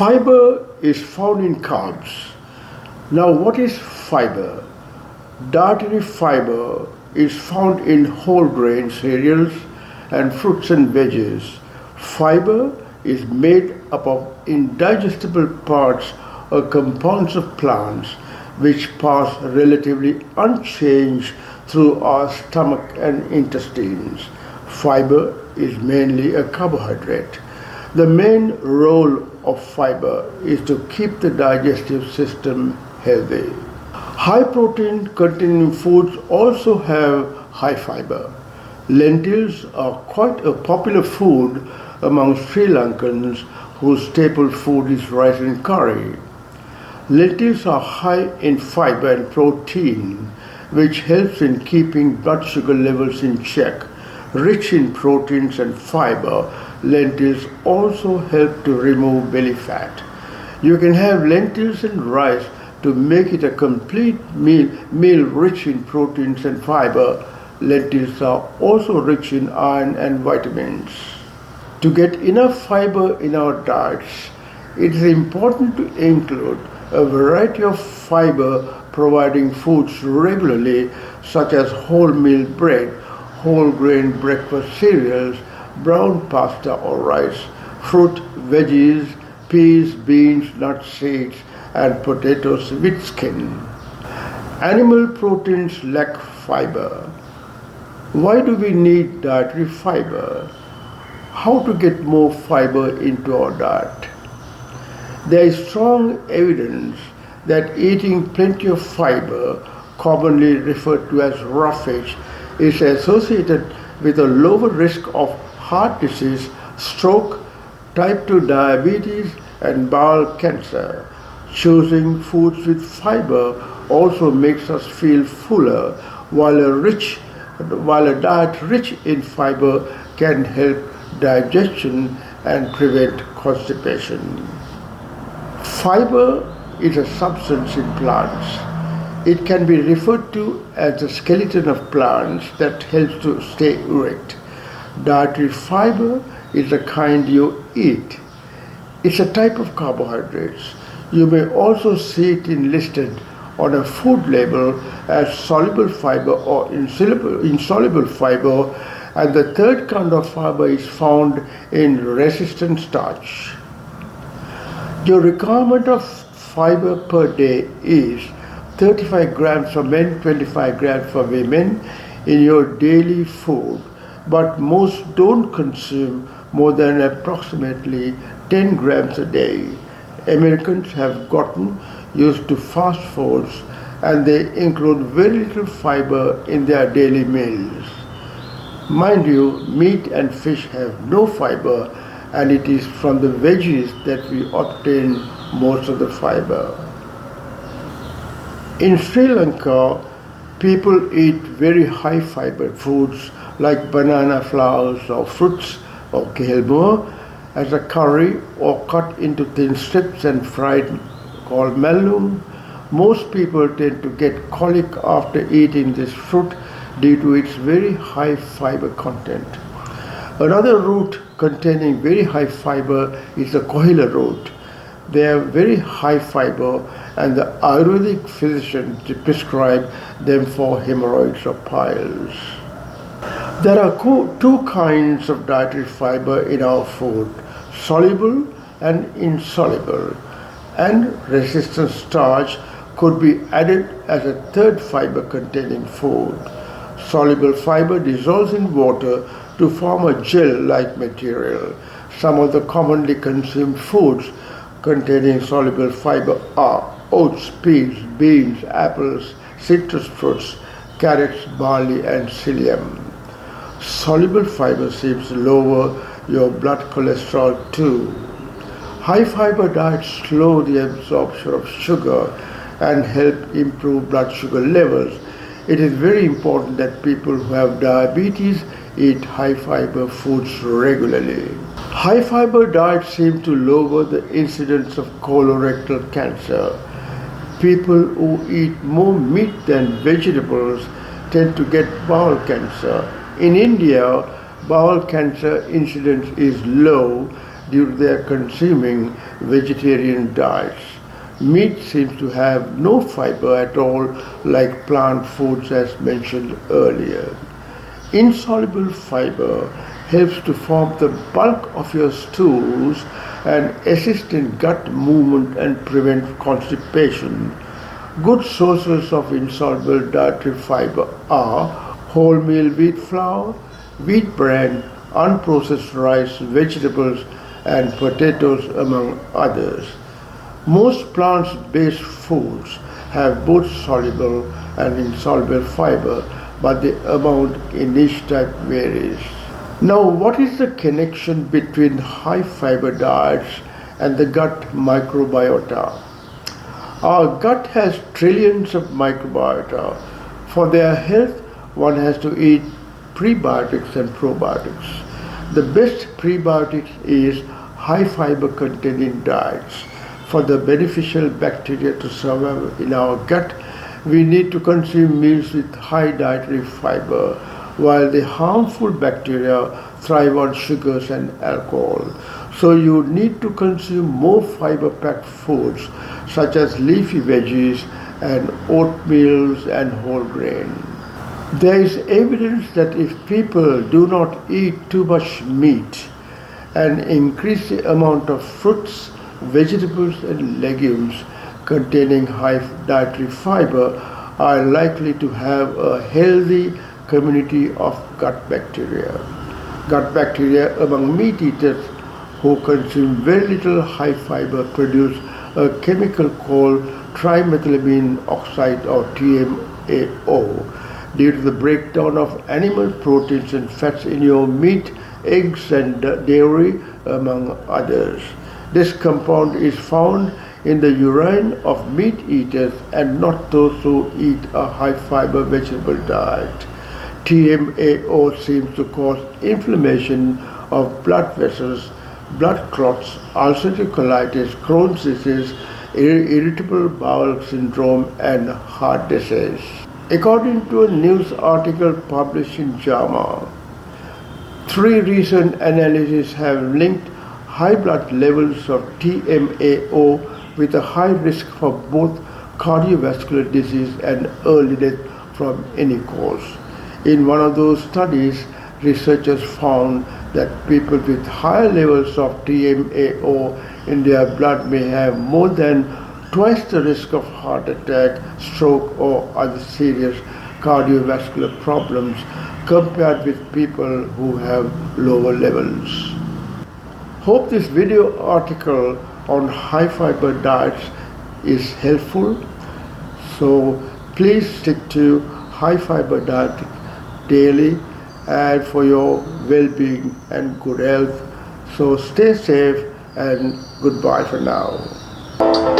Fiber is found in carbs. Now, what is fiber? Dietary fiber is found in whole grain cereals and fruits and veggies. Fiber is made up of indigestible parts or compounds of plants which pass relatively unchanged through our stomach and intestines. Fiber is mainly a carbohydrate. The main role of fiber is to keep the digestive system healthy. High protein containing foods also have high fiber. Lentils are quite a popular food among Sri Lankans whose staple food is rice and curry. Lentils are high in fiber and protein, which helps in keeping blood sugar levels in check. Rich in proteins and fiber, lentils also help to remove belly fat. You can have lentils and rice to make it a complete meal rich in proteins and fiber. Lentils are also rich in iron and vitamins. To get enough fiber in our diets, it is important to include a variety of fiber providing foods regularly, such as wholemeal bread, whole grain breakfast cereals, brown pasta or rice, fruit, veggies, peas, beans, nuts, seeds, and potatoes with skin. Animal proteins lack fiber. Why do we need dietary fiber? How to get more fiber into our diet? There is strong evidence that eating plenty of fiber, commonly referred to as roughage, is associated with a lower risk of heart disease, stroke, type 2 diabetes, and bowel cancer. Choosing foods with fiber also makes us feel fuller, while a diet rich in fiber can help digestion and prevent constipation. Fiber is a substance in plants. It can be referred to as the skeleton of plants that helps to stay erect. Dietary fiber is the kind you eat. It's a type of carbohydrates. You may also see it listed on a food label as soluble fiber or insoluble fiber, and the third kind of fiber is found in resistant starch. Your requirement of fiber per day is 35 grams for men, 25 grams for women in your daily food, but most don't consume more than approximately 10 grams a day. Americans have gotten used to fast foods and they include very little fiber in their daily meals. Mind you, meat and fish have no fiber, and it is from the veggies that we obtain most of the fiber. In Sri Lanka, people eat very high fiber foods like banana flowers or fruits or kelma as a curry or cut into thin strips and fried called malung. Most people tend to get colic after eating this fruit due to its very high fiber content. Another root containing very high fiber is the kohila root. They have very high fiber, and the Ayurvedic physicians prescribe them for hemorrhoids or piles. There are two kinds of dietary fiber in our food, soluble and insoluble, and resistant starch could be added as a third fiber containing food. Soluble fiber dissolves in water to form a gel-like material. Some of the commonly consumed foods containing soluble fiber are oats, peas, beans, apples, citrus fruits, carrots, barley, and psyllium. Soluble fiber seems to lower your blood cholesterol too. High fiber diets slow the absorption of sugar and help improve blood sugar levels. It is very important that people who have diabetes eat high fiber foods regularly. High fiber diets seem to lower the incidence of colorectal cancer. People who eat more meat than vegetables tend to get bowel cancer. In India, bowel cancer incidence is low due to their consuming vegetarian diets. Meat seems to have no fiber at all, like plant foods as mentioned earlier. Insoluble fiber helps to form the bulk of your stools and assist in gut movement and prevent constipation. Good sources of insoluble dietary fiber are wholemeal wheat flour, wheat bran, unprocessed rice, vegetables, and potatoes, among others. Most plant-based foods have both soluble and insoluble fiber, but the amount in each type varies. Now, what is the connection between high fiber diets and the gut microbiota? Our gut has trillions of microbiota. For their health, one has to eat prebiotics and probiotics. The best prebiotics is high fiber containing diets. For the beneficial bacteria to survive in our gut, we need to consume meals with high dietary fiber, while the harmful bacteria thrive on sugars and alcohol. So you need to consume more fiber-packed foods such as leafy veggies and oatmeals and whole grain. There is evidence that if people do not eat too much meat and increase the amount of fruits, vegetables and legumes containing high dietary fiber, are likely to have a healthy community of gut bacteria. Gut bacteria among meat eaters who consume very little high fiber produce a chemical called trimethylamine oxide or TMAO due to the breakdown of animal proteins and fats in your meat, eggs and dairy, among others. This compound is found in the urine of meat eaters and not those who eat a high fiber vegetable diet. TMAO seems to cause inflammation of blood vessels, blood clots, ulcerative colitis, Crohn's disease, irritable bowel syndrome, and heart disease. According to a news article published in JAMA, 3 recent analyses have linked high blood levels of TMAO with a high risk for both cardiovascular disease and early death from any cause. In one of those studies, researchers found that people with higher levels of TMAO in their blood may have more than twice the risk of heart attack, stroke, or other serious cardiovascular problems compared with people who have lower levels. Hope this video article on high fiber diets is helpful. So please stick to high fiber diet daily and for your well-being and good health. So stay safe and goodbye for now.